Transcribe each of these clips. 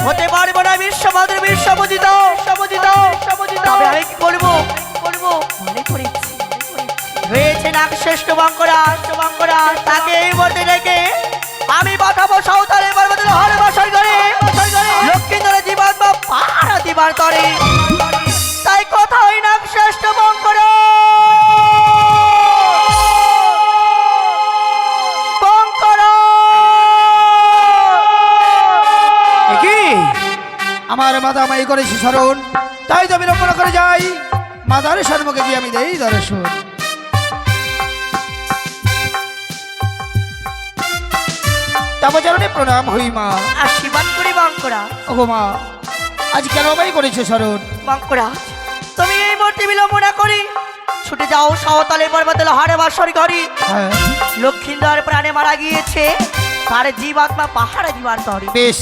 হতে পারবো না বিশ্বমাদের বিশ্বপূজিত তবে আমি কি করবো মনে করেছি রয়েছে নাক শ্রেষ্ঠ বঙ্করা তাকে এই মধ্যে রেখে আমি পাঠাবো সাঁওতালের পর্বতের হরে বাসর করে লক্ষ্মী ধরে জীবন বা পাহারা দিবার তরে তাই কথা হয় নাক শ্রেষ্ঠ বঙ্করা আমার মাথা মাই করেছি স্মরণ, তাই তো বিলম্ব করে যাই মাতার সম্মুখে গিয়ে আমি দেই দর্শন। তাবচরণে প্রণাম হই মা। আশীর্বাদ করি বঙ্করা। ওগো মা, আজ কেন মাই করেছে স্মরণ? বঙ্করা, তুমি এই মুহূর্তে বিলম্ব না করি ছুটে যাও সাঁওতালের পর্বতের হাড়ে বাসর ঘরে। লক্ষ্মীন্দর প্রাণে মারা গিয়েছে, তার জীবাত্মা পাহাড়ে দিবার তরে। বেশ,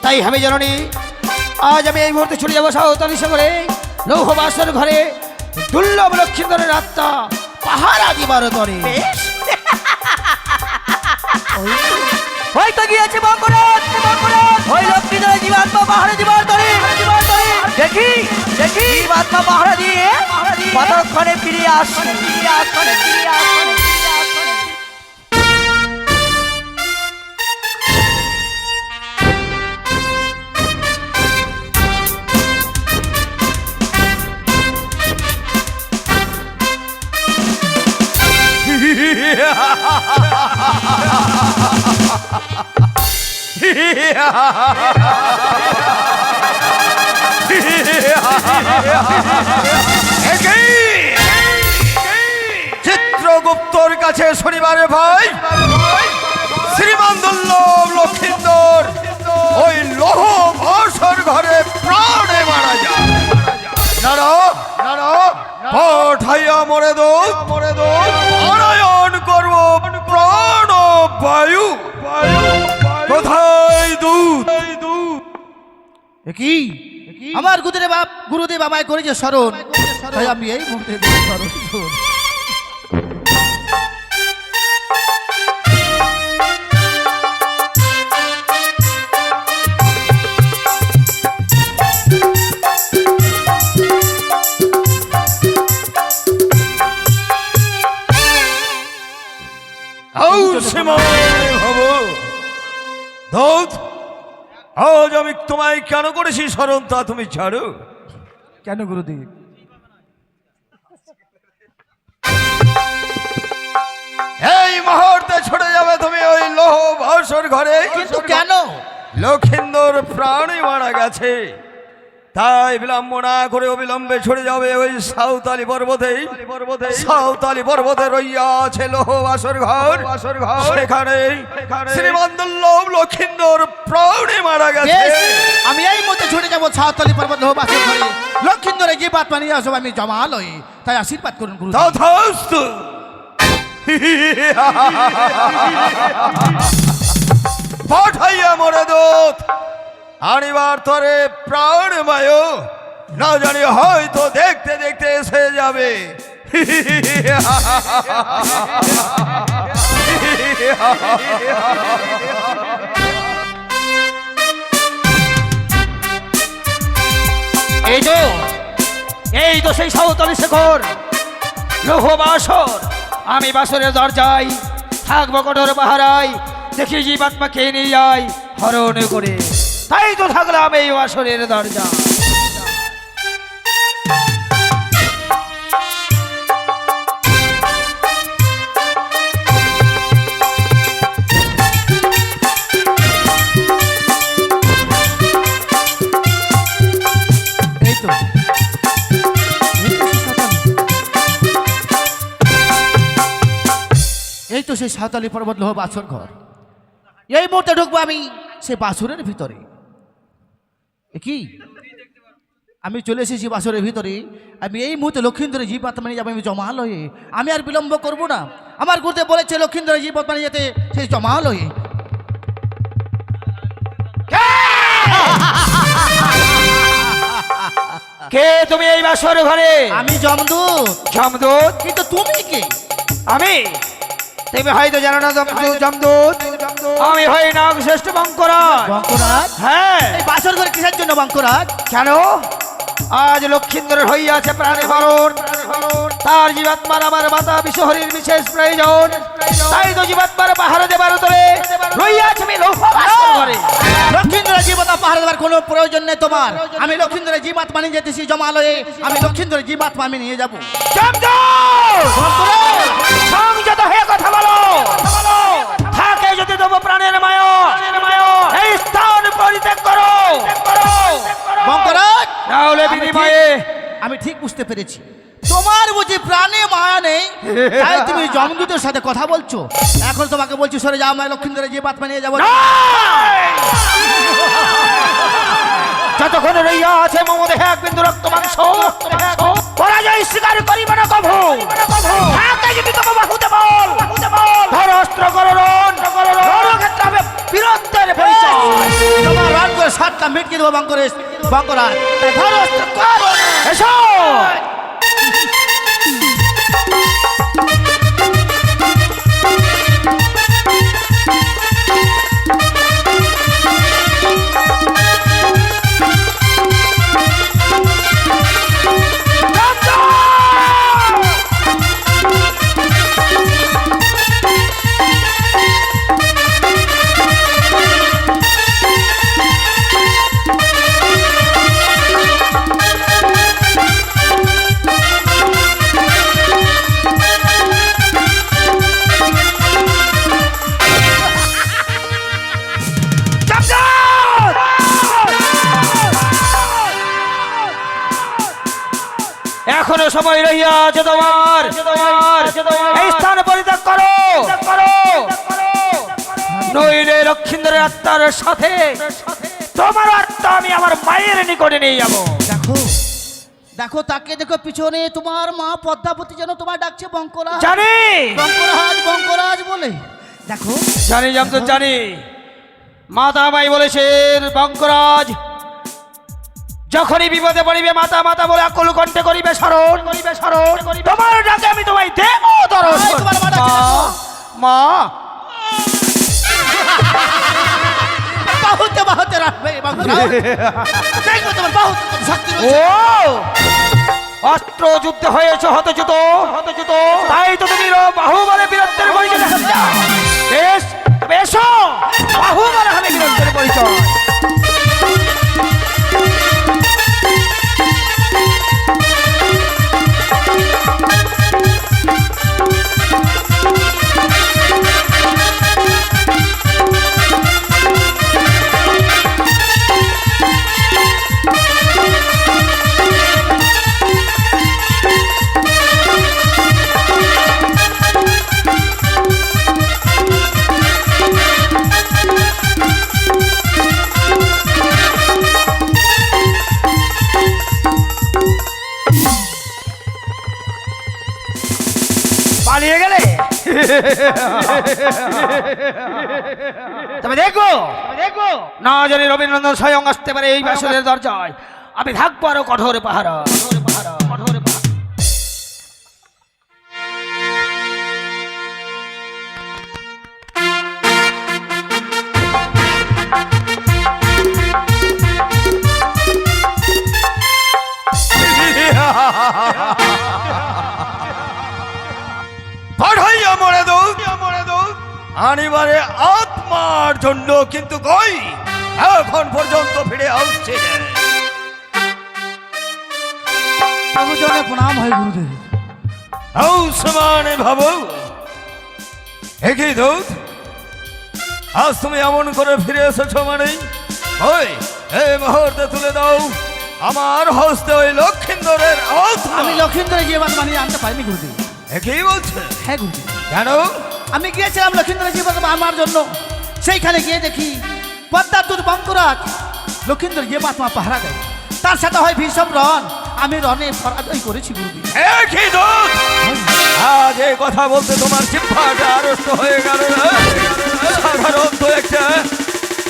তাই হবে জননী। আজ আমি এই মুহূর্তে চলে যাবো সাঁওতালি শহরে লৌহ বাসর ঘরে দুর্লভ লক্ষ্মীন্দরের আত্মা পাহারা দিবার তরে। বেশ, হয়তো গিয়েছে বঙ্করা ওই লক্ষ্মীন্দরের জীবাত্মা পাহাড়ে দিবার তরে। দেখি জীবাত্মা পাহাড়া দিয়ে কতক্ষণে ফিরে আসছে। চিত্রগুপ্তর কাছে শনিবারে ভাই শ্রীমান দুর্লভ লক্ষ্মীন্দর ওই লৌহ বাসর ঘরে প্রাণে মারা যায়। পাঠাইয়া মরে দো আনয়ন করব প্রাণ বায়ু। কোথায় দূত? কি আমার গুরুদেব আমায় করেছে স্মরণ, তাই আমি এই মুহূর্তে স্মরণ। আজ আমি তোমায় কেন করেছি স্মরণ তা তুমি ছাড়ো। কেন গুরুদেব? এই মুহূর্তে ছুটে যাবে তুমি ওই লৌহ বাসর ঘরে। কিন্তু কেন? লক্ষ্মীন্দর প্রাণে মারা গেছে, তাই বিলম্ব না করে অবিলম্বে ছুটে যাবে ওই সাঁওতালি পর্বতে রইয়া আছে লৌহ বাসর ঘর। সেখানে শ্রীমান দুর্লভ লক্ষ্মীন্দর প্রাণে মারা গেছে। আমি এই মধ্যে ছুটে যাবো সাঁওতালি পর্বত লৌহ বাসর ঘরে লক্ষ্মীন্দরের যে বাত নিয়ে আসবো আমি জমালয়, তাই আশীর্বাদ করুন গুরু। তথাস্তু। পাঠাইয়া মরে দূত আনিবার তরে প্রাণ বায়ু, না জানি হয়তো দেখতে দেখতে এসে যাবে। এই তো সেই সাঁওতালি শেখর লৌহ বাসর। আমি বাসরের দরজায় থাকবো কঠোর পাহারায়, দেখি জীবাত্মা খেয়ে নিয়ে যায় হরণ করে, তাই তো থাকলাম এই বাসরের দরজা। এই তো সেই সাঁওতালি পর্বত লৌহ বাসর ঘর। এই মুহূর্তে ঢুকবো আমি সে বাসরের ভিতরে। কি আমি চলে এসেছি বাসরের ভিতরে। আমি এই মুহূর্তে লক্ষ্মীন্দরের জীবাত্মা নিয়ে যাবো আমি জমালয়ে। আমি আর বিলম্ব করব না। আমার গুরুদেব বলেছে লক্ষ্মীন্দরের জীবাত্মা নিয়ে যেতে সেই জমালয়ে। কে তুমি এই বাসর ঘরে? আমি যমদূত। কিন্তু তুমি কে? তুমি হয়তো জানো না যমদূত। আমি হই নাগ শ্রেষ্ঠ বঙ্করাজ। হ্যাঁ, এই বাসর কিসের জন্য বঙ্করাজ? কেন আজ লক্ষিন্দরের হইয়াছে প্রাণে হরণ, তার জীবাত্মার আমার মাতা বিশ্বহরীর বিশেষ প্রয়োজন। তাই তো জীবাত্মার পাহারা দেবার উত্তরে রইয়াছে আমি লৌহ বাসর ঘরে। লক্ষিন্দরের জীবাত্মা পাহারা দেওয়ার কোনো প্রয়োজন নেই তোমার। আমি লক্ষিন্দরের জীবাত্মা নিয়ে যেতেছি জমালয়ে। আমি লক্ষিন্দরের জীবাত্মা আমি নিয়ে যাবো। সংযত হয়ে কথা বলো। থাকে যদি তবু প্রাণের মায়া, এই স্থান পরিত্যাগ করো। বঙ্করাজ, তাহলে বিনিময়ে আমি ঠিক বুঝতে পেরেছি তোমার বুঝি প্রাণে মায়া নেই, তাই তুমি যমদূতের সাথে কথা বলছো। এখন তোমাকে বলছি সরে যাও, আমি লক্ষিন্দরের জীবাত্মা নিয়ে যাবো। যতক্ষণ রইয়া আছে মম দেহে এক বিন্দু রক্ত মাংস, পরাজয় স্বীকার করিবে না কভু। থাকে যদি তবু বাহুতে বল, ধর অস্ত্র করো রণ, রণক্ষেত্র হবে বীরত্বের পরিচয়। তোমার রান করে সাতটা মিটকে দেবো বঙ্করাজ। তাই ধরো অস্ত্র, করো। এসো এখনো সময় রহিয়াছে তোমার, এই স্থান পরিত্যাগ করো। নইলে লক্ষিন্দরের আত্মার সাথে তোমার আত্মা আমি আমার মায়ের নিকটে নিয়ে যাবো। দেখো দেখো, তাকে দেখো পিছনে তোমার মা পদ্মাবতী যেন তোমার ডাকছে বঙ্করাজ, জানি বঙ্করাজ, বঙ্করাজ বলে। দেখো জানি তো জানি, মাতা মাই বলেছেন বঙ্করাজ যখনই বিপদে পড়িবে মাতা মাতা বলে আকুল কণ্ঠে করিবে স্মরণ। তোমার ডাকে আমি তোমায় দেব দর্শন। এই তোমার মা ডাকছে, দেখো। মা বাহুতে বাহুতে রাখবে বঙ্করাজ। দেখবো তোমার বাহুতে কত শক্তি ও রয়েছে। অস্ত্র যুদ্ধে হয়েছে হতচ্যুত, তাই তো তুমি বাহুবলে বীরত্বের পরিচয় দেখাচ্ছ। বেশ এসো, বাহুবলে হবে বীরত্বের পরিচয়। পালিয়ে গেলে তবে দেখো না জানি রবীন্দ্রনাথ স্বয়ং আসতে পারে এই বাসনের দরজায়। আমি থাকবো আরো কঠোর পাহারা। পাঠাইয়া মরে দৌড় আনিবারে আত্মার জন্য, কিন্তু কই এখন পর্যন্ত ফিরে আসছে না। প্রভুজনে প্রণাম হয় গুরুদেব। সমানে ভাবো একই দৌড়, আজ তুমি এমন করে ফিরে এসেছো মানে ওই এই মুহূর্তে তুলে দাও আমার হস্তে ওই লক্ষিন্দরের আত্মা। আমি লক্ষিন্দরের জীবাত্মা নিয়ে আনতে পারিনি গুরুদেব। একই বলছে হ্যাঁ গুরুদেব, কেন? আমি গিয়েছিলাম লক্ষিন্দরের জীবাত্মা আমার জন্য। সেইখানে গিয়ে দেখি পদ্মার দুধ বঙ্করাজ লক্ষিন্দরের জীবাত্মা পাহারা দেয়। তার সাথে হয় ভীষণ রণ। আমি রণে পরাজয় করেছি গুরুদেব। একই দূত আজ এই কথা বলতে তোমার জিহ্বাটা আড়ষ্ট হয়ে গেল না?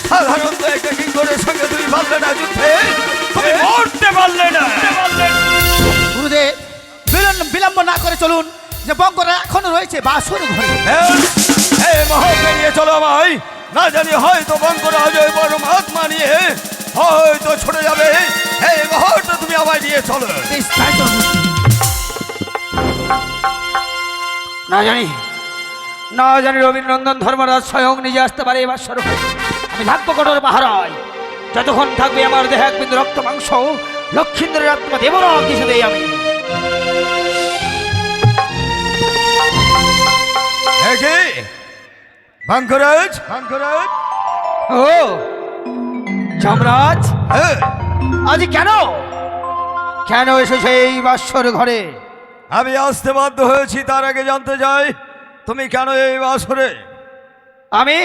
সাধারণত একটা কিঙ্করের সঙ্গে তুমি পারলে না যুদ্ধে, তুমি মরতে পারলে না। গুরুদেব বিলম্ব না করে চলুন, যে বঙ্করা এখনো রয়েছে বাসুর ঘরে। এই মহলকে নিয়ে চলো আমায়, না জানি হয়তো বঙ্করাজ ওই পরমাত্মা নিয়ে হয়তো ছুটে যাবে। এই মুহূর্তে তুমি আমায় নিয়ে চলো। বেশ তাই চলো। না জানি, না জানি রবীন্দ্রনন্দন ধর্মরাজ স্বয়ং নিজে আসতে পারে এবার স্বরূপ। আমি থাকবো কঠোর পাহারায়, যতক্ষণ থাকবে আমার দেহে এক বিন্দু রক্ত মাংস, লক্ষিন্দরের আত্মা দেব না কিছুতেই আমি। কি বাঙ্করাজ? বাঙ্করাজ, ও যমরাজ, হ্যাঁ, আজ কেন কেন এসেছে এই বাসর ঘরে? আমি আসতে বাধ্য হয়েছি। তার আগে জানতে চাই তুমি কেন এই বাসরে? আমি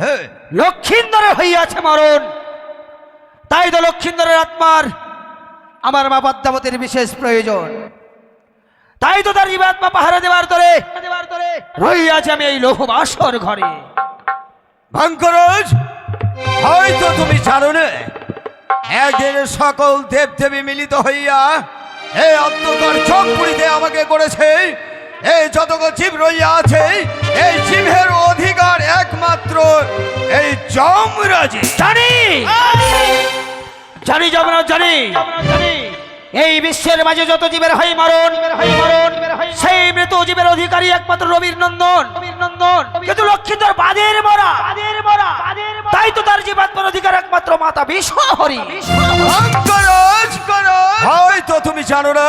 হ্যাঁ, লক্ষিন্দরের হইয়াছে মরণ, তাই তো লক্ষিন্দরের আত্মার আমার মা পদ্মাবতীর বিশেষ প্রয়োজন। তাই তো তার জীবাত্মা পাহারা দেবার তরে রইয়াছে আমি এই লৌহ বাসর ঘরে। বাঙ্করাজ, হয়তো তুমি জানো না, একদিন সকল দেবদেবী মিলিত হইয়া এই অন্ধকার চোখ পুরিতে আমাকে করেছে। এই যতগুলো জীব রইয়া আছে, এই জীবের অধিকার একমাত্র এই যমরাজে। জানি জানি যমরাজ, জানি এই বিশ্বের মাঝে যত জীবের হয় মরণ, সেই মৃত জীবের অধিকারী একমাত্র রবীন্দ্রনন্দন। কিন্তু লক্ষিন্দর বাদের মরা, তাই তো তার জীবাত্মার অধিকার একমাত্র মাতা বিশ্বহরি। বাঙ্করাজ, হয়তো তুমি জানো না,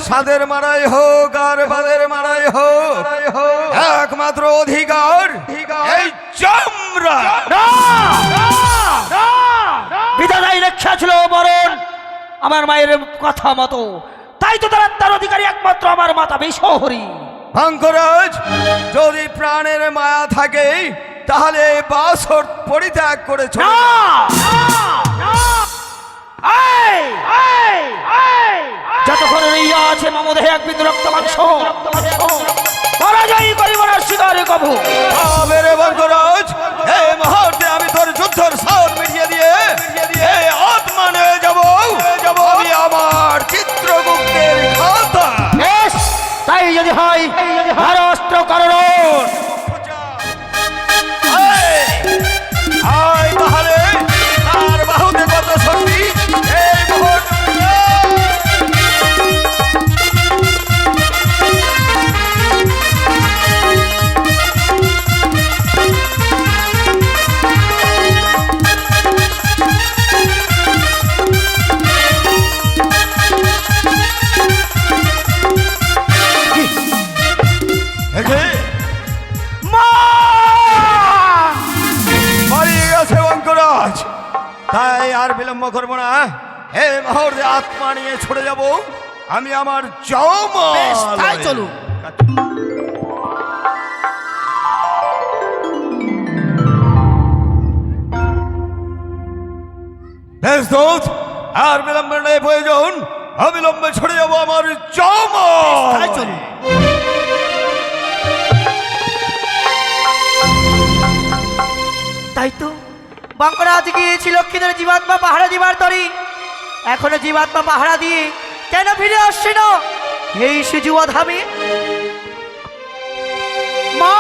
সাদের মারাই হোক আর বাদের মারাই হোক, একমাত্র অধিকার এই যমরাজ। বিধাতাই লেখা ছিল মরণ আমার মায়ের কথা মতো, তাই তো তার আত্মার অধিকারী একমাত্র আমার মাতা বিশ্বহরি। বাঙ্করাজ, যদি প্রাণের মায়া থাকে তাহলে বাসর পরিত্যাগ করে চলে যাও। যতক্ষণ রইয়া আছে মমদেহে এক বিন্দু রক্ত মাংস, পরাজয় করিব না স্বীকার কভু। তবে রে বাঙ্করাজ, এই মুহূর্তে আমি তোর যুদ্ধের সাউন্ড মিটিয়ে দিয়ে এই আত্মা নিয়ে যাবো আমি আমার চিত্রগুপ্তের খাতা। বেশ, তাই যদি হয় অস্ত্র কারণ আয় তাহলে তার বাহুতে কত শক্তি এই মুহূর্তে। পালিয়ে গেছে বাঙ্করাজ, তাই আর বিলম্ব করবো না। এই মুহূর্তে আত্মা নিয়ে ছুটে যাব আমি আমার বেশ তাই যমরাজ। চলো। বেশ দোস্ত, আর বিলম্ব নেই প্রয়োজন, অবিলম্বে ছুটে যাব আমার যমরাজ। তাই চলো। তাই তো বাঙ্করাজ গিয়েছিল লক্ষ্মীদের জীবাত্মা পাহারা দিবার তরি, এখনো জীবাত্মা পাহারা দিয়ে কেন ফিরে আসছে না এই সুযুবধ আমি? মা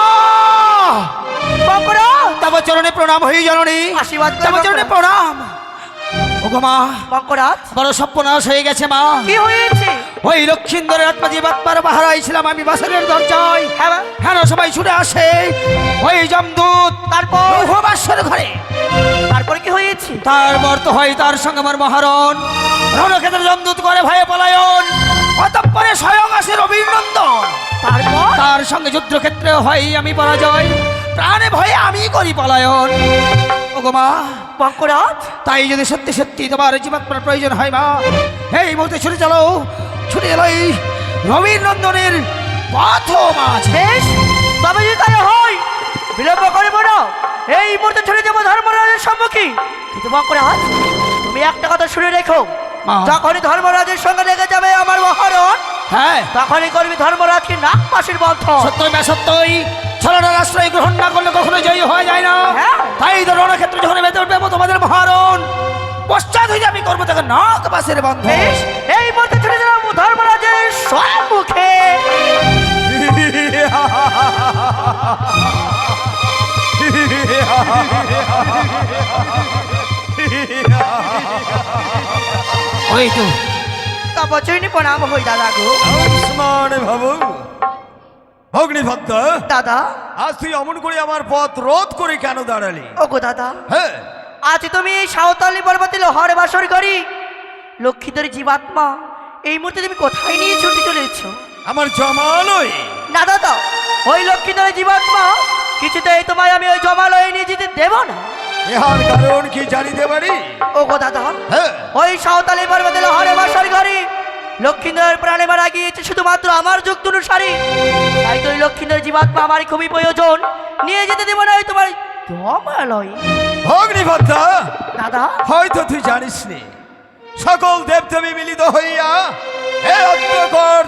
বাঙ্করাজ, তব চরণে প্রণাম হই জননী, আশীর্বাদ করো, তব চরণে বাঙ্করাজ। প্রণাম। ওগো মা, বাঙ্করাজ, বড় সর্বনাশ হয়ে গেছে মা। কি হয়েছে? ওই লক্ষিন্দরের আত্মা জীবাত্মার পাহারায় ছিলাম আমি বাসরের দরজায়, হ্যাঁ বা? হ্যাঁ সবাই ছুটে আসে ওই যমদূত তারপর বাসর ঘরে। তারপরে কি হয়েছে? তারপর তো হয় তার সঙ্গে আমার মহারণ, রণক্ষেত্রে যমদূত করে ভয়ে পলায়ন, অতঃপরে স্বয়ং আসে রবীন্দ্রনন্দন, তারপর তার সঙ্গে যুদ্ধক্ষেত্রে হয় আমি পরাজয়, প্রাণে ভয়ে আমি করি পলায়ন। ওগো মা, বাঙ্করাজ, তাই যদি সত্যি সত্যি তোমার জীবাত্মার প্রয়োজন হয় মা, এই মুহূর্তে ছুটে চলো এই রবীন্দ্রনন্দনের পথ মাঝ। বেশ, তবে যদি তাই হয় বিলম্ব করিব না, এই মুহূর্তে ছুটে যাবো ধর্মরাজের সম্মুখে। কিন্তু বাঙ্করাজ, তুমি একটা কথা শুনে রেখো, মা। যখনই ধর্মরাজের সঙ্গে লেগে যাবে আমার মহারণ, হ্যাঁ তখনই করবি ধর্মরাজকে নাক পাশের বন্ধ। সত্যই না সত্যই, ছলনার আশ্রয় গ্রহণ না করলে কখনো জয়ী হয়ে যায় না। হ্যাঁ। তাই তো রণক্ষেত্রে যখন বেঁধে উঠবে তোমাদের মহারণ, পশ্চাৎ হয়ে আমি করবো তাকে নাক পাশের বন্ধ। বেশ, এই মুহূর্তে ছুটে যাবো ধর্মরাজের সম্মুখে। ওই তো তপচৈনী প্রণাম হই দাদা গো। আয়ুষ্মান ভাবু অগ্নিভদ্র, দাদা আজ তুই অমন করে আমার পথ রোধ করে কেন দাঁড়ালি? ও গো দাদা, হ্যাঁ, আজ তুমি এই সাঁওতালি পর্বতে লোহার বাসর করি লক্ষ্মীধর জীবাত্মা এই মুহূর্তে তুমি কোথায় নিয়ে ছুটে চলেছ? আমার জমালয়। না দাদা, ওই লক্ষ্মীধর জীবাত্মা কিছুতেই তোমায় আমি ওই জমালয়ে নিয়ে যেতে দেব না। ইহার কারণ কি জানিতে পারি? ও গো দাদা, হ্যাঁ, ওই সাঁওতালি পর্বতে লোহার বাসর করি লক্ষ্মীধর প্রাণে মারা গিয়েছে শুধুমাত্র আমার যুক্ত অনুসারী। তাই তো ওই লক্ষ্মীধর জীবাত্মা আমার খুবই প্রয়োজন, নিয়ে যেতে দেব না ওই তোমার জমালয়। অগ্নিভদ্র, দাদা হয়তো তুই জানিস নি, সকল দেবদেবী মিলিত হইয়া হে অন্ধকার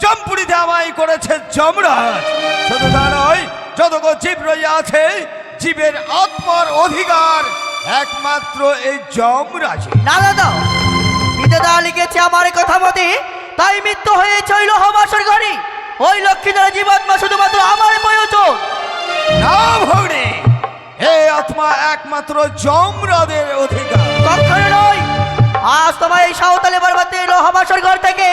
জমপুরিতে আমায় করেছে যমরাজ। শুধু তা নয়, যতক্ষণ জীব রইয়া আছে, জীবের আত্মার অধিকার একমাত্র এই যমরাজ। না দাদা, বিধাতা লিখেছে আমার কথা মতে, তাই মৃত্যু হয়েছে ওই লোহবাসর ঘরে। ওই লক্ষ্মীধর জীবাত্মা শুধুমাত্র আমার প্রয়োজন। না ভগ্নী, এই আত্মা একমাত্র যমরাজের অধিকার। কখনো নয়, আজ তোমার এই সাঁওতালি পর্বতে লোহবাসর ঘর থেকে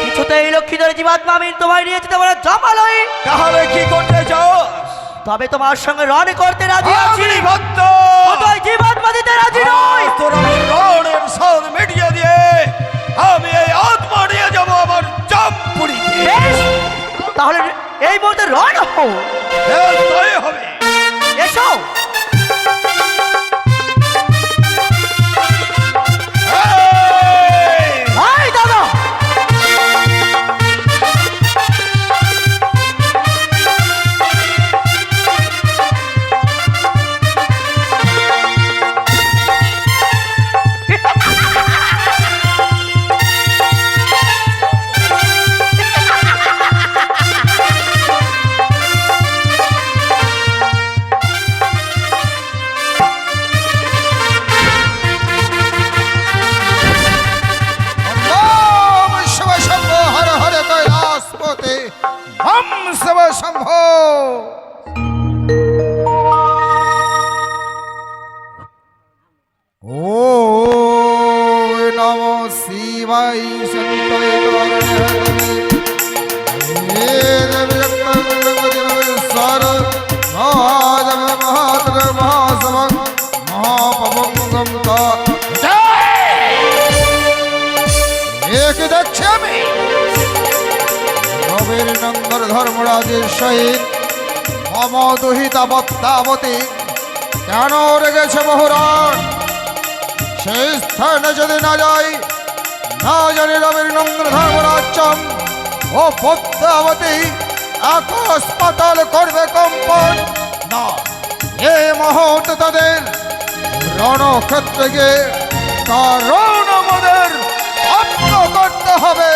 কিছুতে এই লক্ষ্মীধর জীবাত্মা আমি তোমায় নিয়ে যেতে পারো জমালয়। তাহলে কি করতে চাস? তবে তোমার সঙ্গে রণ করতে রাজি আছি, অগ্নিভদ্র, কোথায় জীবাত্মা দিতে রাজি নয়। তোর আমি রণের স্বাদ মিটিয়ে দিয়ে আমি এই আত্মা নিয়ে যাবো আমার জমপুরিতে। বেশ, তাহলে এই মুহূর্তে রণ হো। তাই হবে। এসো। এই! হাই দাদা, ওম শিব শম্ভো হর হর কৈলাসপতে ওম শিব শম্ভো। ও নম শিবায় সন্তয় সর মহাদেব মহাত্র মহাসভং মহাপবঙ্গম একে দেখছি আমি রবির নন্দর ধর্মরাজের সহিত মম দুহিতা বত্তাবতী কেন রেগেছে বহুরান? সেই স্থানে যদি না যাই, না জানি রবির নন্দর ধর্মরাজ্যম ও পদ্মাবতী আকাশ পাতাল করবে কম্পন। না, এই মুহূর্তে তাদের রণক্ষেত্রে গিয়ে তার রণ আমাদের অর্থ করতে হবে।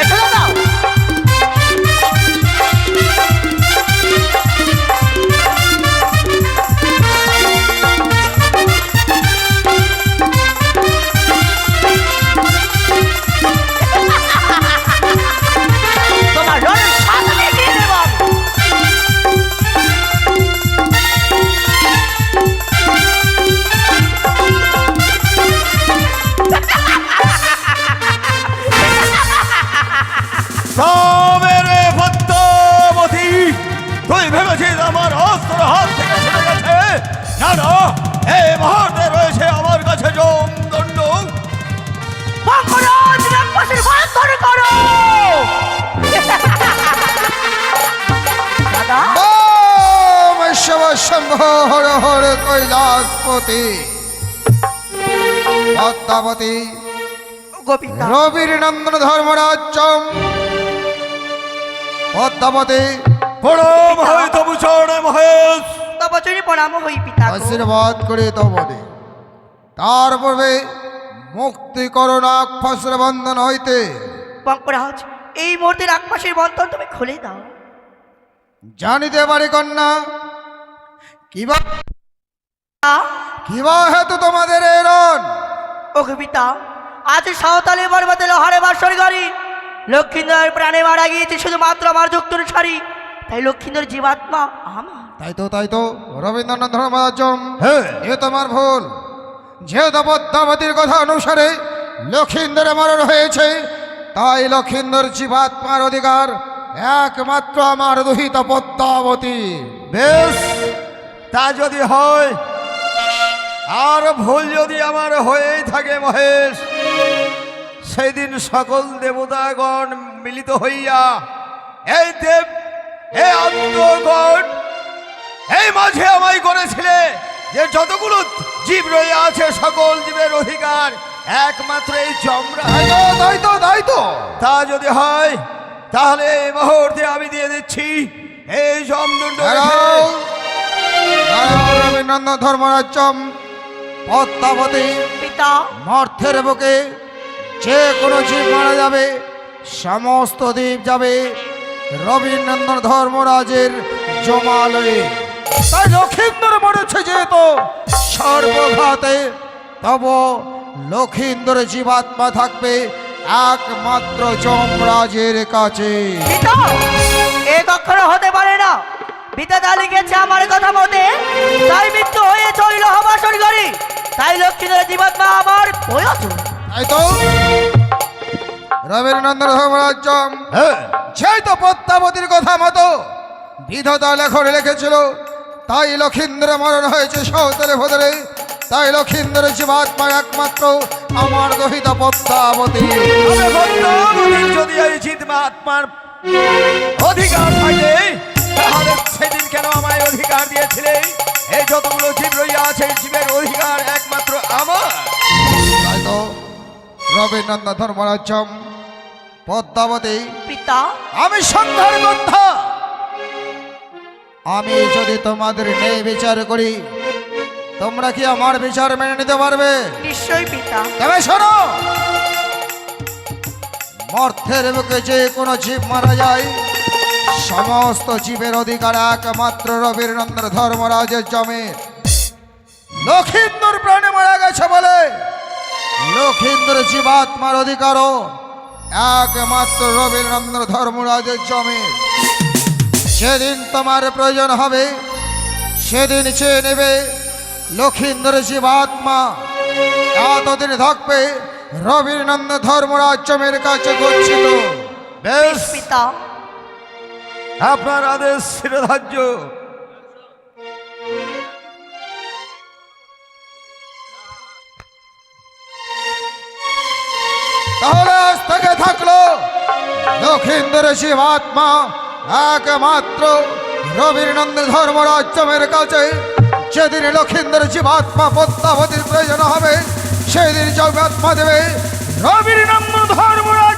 এসো দাদা। তোমার রণের স্বাদ মিটিয়ে দেব আমি। তবে রে পদ্মাবতী, তুই ভেবেছিস আমার অস্ত্র হাত থেকে ছুটে গেছে? না না, এই মুহূর্তে রয়েছে আমার কাছে যমদণ্ড। মঙ্গরাজ রাক্ষসের বন্ধন করো। দাদা ওম শিব শম্ভো হর হর কৈলাসপতি পদ্মাবতী গোপিতা রবির নন্দন ধর্মরাজ্যম পদ্মাবতী প্রণাম হয় তবু চরণে মহেশ। তপচৈনী প্রণাম হই পিতা গো। আশীর্বাদ করে তবদে তার পূর্বে মুক্তি করো নাগফাসের বন্ধন হইতে। মঙ্গরাজ, এই মুহূর্তে রাক্ষসের বন্ধন তুমি খুলে দাও। জানিতে পারি কন্যা, কিবা কিবা হেতু তোমাদের এরণ? ও গোপিতা, আজ সাঁওতালি পর্বতে লোহারে বাসর গাড়ি লক্ষ্মীন্দর প্রাণে মারা গিয়েছে শুধুমাত্র আমার যুক্ত অনুসারী তাই লক্ষ্মীন্দর জীবাত্মা আমার। তাই তো রবীন্দ্রনাথ ধর্মরাজ্যম, হ্যাঁ এ তোমার ভুল। যেহেতু পদ্মাবতীর কথা অনুসারে লক্ষিন্দরের মরণ হয়েছে, তাই লক্ষিন্দর জীবাত্মার অধিকার একমাত্র আমার দুহিত পদ্মাবতী। বেশ, তা যদি হয়, আর ভুল যদি আমার হয়েই থাকে মহেশ, সেই দিন সকল দেবতাগণ মিলিত হইয়া এই দেব এই আত্মগণ এই মাঝে আমায় করেছিলে যে যতগুলো জীব রয়ে আছে সকল জীবের অধিকার একমাত্র এই চমড়া। তাই তো তা যদি হয় তাহলে এই মুহূর্তে আমি দিয়ে দিচ্ছি এই জমদণ্ড রেখে। রবীন্দ্রনাথ ধর্মরাজ্যম, পদ্মাবতী পিতা মর্থের বুকে যে কোনো জীব মারা যাবে, সমস্ত দ্বীপ যাবে রবীন্দ্রনাথ ধর্মরাজের জমালয়ে। তাই লক্ষিন্দর মরেছে যেহেতু সর্বঘাতে, তব লক্ষিন্দর জীবাত্মা থাকবে একমাত্র যমরাজের কাছে। পিতা এ কখনো হতে পারে না। বিধাতা লিখেছে আমার কথা মতে, তাই মৃত্যু হয়ে চলিল হবাসন করি, তাই লক্ষ্মীন্দর জীবাত্মা আমার প্রয়োজন। তাই তো রবীন্দ্রনাথ ধর্মরাজ্যম, হ্যাঁ যেহেতু পদ্মাবতীর কথা মতো বিধাতা লেখনে লিখেছিল, তাই লক্ষিন্দর মরণ হয়েছে সহতরে ভদরে, তাই লক্ষিন্দর জীবাত্মা একমাত্র আমার দহিত পদ্মাবতী। তবে ভক্তমণির যদি এই জীবাত্মার অধিকার থাকে তাহলে সেদিন কেন আমায় অধিকার দিয়েছিলে? এই যতগুলো জীব রইয়া আছে এই জীবের অধিকার একমাত্র আমার। তাই তো রবীন্দ্রনাথ ধর্মরাজ্যম, পদ্মাবতী পিতা আমি সন্ধ্যার কথা, আমি যদি তোমাদের ন্যায় বিচার করি, তোমরা কি আমার বিচার মেনে নিতে পারবে? নিশ্চয়ই পিতা। তবে শোনো, মর্থের বুকে যে কোনো জীব মারা যায়, সমস্ত জীবের অধিকার একমাত্র রবীন্দ্রনাথ ধর্মরাজের জমে। লক্ষিন্দর প্রাণে মারা গেছে বলে লক্ষিন্দর জীবাত্মার অধিকারও একমাত্র রবীন্দ্রনাথ ধর্মরাজের জমে। সেদিন তোমার প্রয়োজন হবে, সেদিন চেয়ে নেবে লক্ষিন্দর জীবাত্মা, এতদিন থাকবে রবীন্দ্রনাথ ধর্মরাজ্যমের কাছে গচ্ছিত। বেশ, পিতা আপনার আদেশ শিরোধার্য। তাহলে আজ থেকে থাকলো লক্ষিন্দর জীবাত্মা একমাত্র রবীন্দ্রনাথ ধর্মরাজ্যমের কাছে। যেদিন লক্ষিন্দর জীবাত্মা পদ্মাবতীর প্রয়োজন হবে, সেদিন জীবাত্মা দেবে রবীন্দ্রনাথ ধর্মরাজ।